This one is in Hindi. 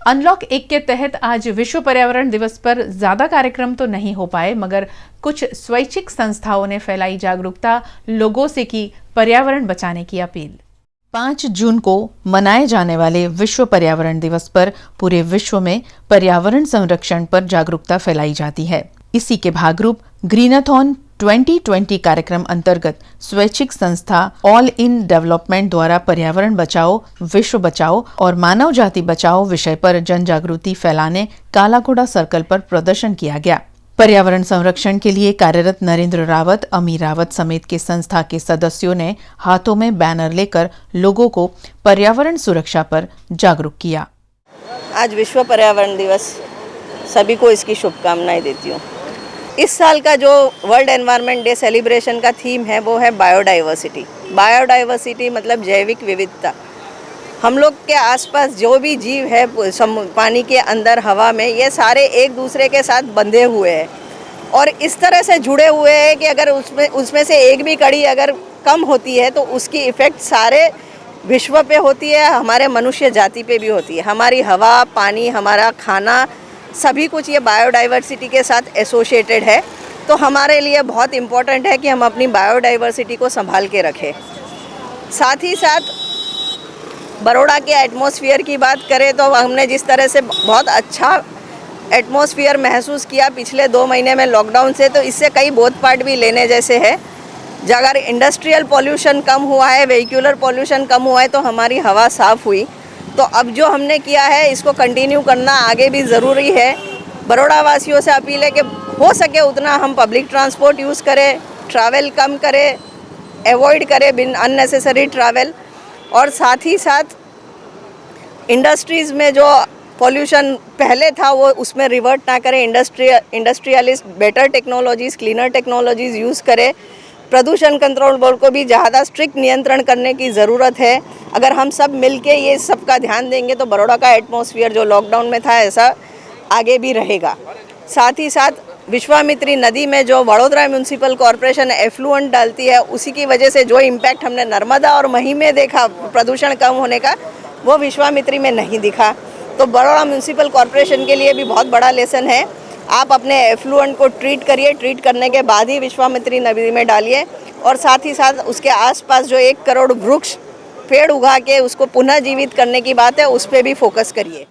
अनलॉक 1 के तहत आज विश्व पर्यावरण दिवस पर ज्यादा कार्यक्रम तो नहीं हो पाए, मगर कुछ स्वैच्छिक संस्थाओं ने फैलाई जागरूकता, लोगों से की पर्यावरण बचाने की अपील। 5 जून को मनाए जाने वाले विश्व पर्यावरण दिवस पर पूरे विश्व में पर्यावरण संरक्षण पर जागरूकता फैलाई जाती है। इसी के भागरूप ग्रीनाथॉन 2020 कार्यक्रम अंतर्गत स्वैच्छिक संस्था ऑल इन डेवलपमेंट द्वारा पर्यावरण बचाओ, विश्व बचाओ और मानव जाति बचाओ विषय पर जन जागृति फैलाने कालाघोड़ा सर्कल पर प्रदर्शन किया गया। पर्यावरण संरक्षण के लिए कार्यरत नरेंद्र रावत, अमीर रावत समेत के संस्था के सदस्यों ने हाथों में बैनर लेकर लोगों को पर्यावरण सुरक्षा पर जागरूक किया। आज विश्व पर्यावरण दिवस, सभी को इसकी शुभकामनाएं देती हूँ। इस साल का जो वर्ल्ड एनवायरनमेंट डे सेलिब्रेशन का थीम है वो है बायोडाइवर्सिटी। बायोडाइवर्सिटी मतलब जैविक विविधता। हम लोग के आसपास जो भी जीव है पानी के अंदर, हवा में, ये सारे एक दूसरे के साथ बंधे हुए हैं और इस तरह से जुड़े हुए हैं कि अगर उसमें से एक भी कड़ी अगर कम होती है तो उसकी इफ़ेक्ट सारे विश्व पे होती है, हमारे मनुष्य जाति पे भी होती है। हमारी हवा, पानी, हमारा खाना, सभी कुछ ये बायोडाइवर्सिटी के साथ एसोसिएटेड है। तो हमारे लिए बहुत इम्पोर्टेंट है कि हम अपनी बायोडाइवर्सिटी को संभाल के रखें। साथ ही साथ बड़ौदा के एटमॉस्फेयर की बात करें तो हमने जिस तरह से बहुत अच्छा एटमॉस्फेयर महसूस किया पिछले 2 महीने में लॉकडाउन से, तो इससे कई बोध पाठ भी लेने जैसे है। अगर इंडस्ट्रियल पॉल्यूशन कम हुआ है, वेहिकुलर पॉल्यूशन कम हुआ है, तो हमारी हवा साफ़ हुई। तो अब जो हमने किया है इसको कंटिन्यू करना आगे भी ज़रूरी है। बड़ौदा वासियों से अपील है कि हो सके उतना हम पब्लिक ट्रांसपोर्ट यूज़ करें, ट्रैवल कम करें, अवॉइड करें बिन अननेसेसरी ट्रैवल, और साथ ही साथ इंडस्ट्रीज़ में जो पॉल्यूशन पहले था वो उसमें रिवर्ट ना करें। Industrialist better technologies, cleaner technologies use करें। प्रदूषण कंट्रोल बोर्ड को भी ज़्यादा स्ट्रिक्ट नियंत्रण करने की ज़रूरत है। अगर हम सब मिलके ये सब का ध्यान देंगे तो बड़ौदा का एटमॉस्फेयर जो लॉकडाउन में था ऐसा आगे भी रहेगा। साथ ही साथ विश्वामित्री नदी में जो वडोदरा म्यूनसिपल कॉरपोरेशन एफ्लुएंट डालती है, उसी की वजह से जो इम्पैक्ट हमने नर्मदा और मही में देखा प्रदूषण कम होने का, वो विश्वामित्री में नहीं दिखा। तो बड़ौदा म्यूनसिपल कॉरपोरेशन के लिए भी बहुत बड़ा लेसन है। आप अपने एफ्लुएंट को ट्रीट करिए, ट्रीट करने के बाद ही विश्वामित्री नदी में डालिए, और साथ ही साथ उसके आसपास जो 1 करोड़ वृक्ष पेड़ उगा के उसको पुनः जीवित करने की बात है, उस पर भी फोकस करिए।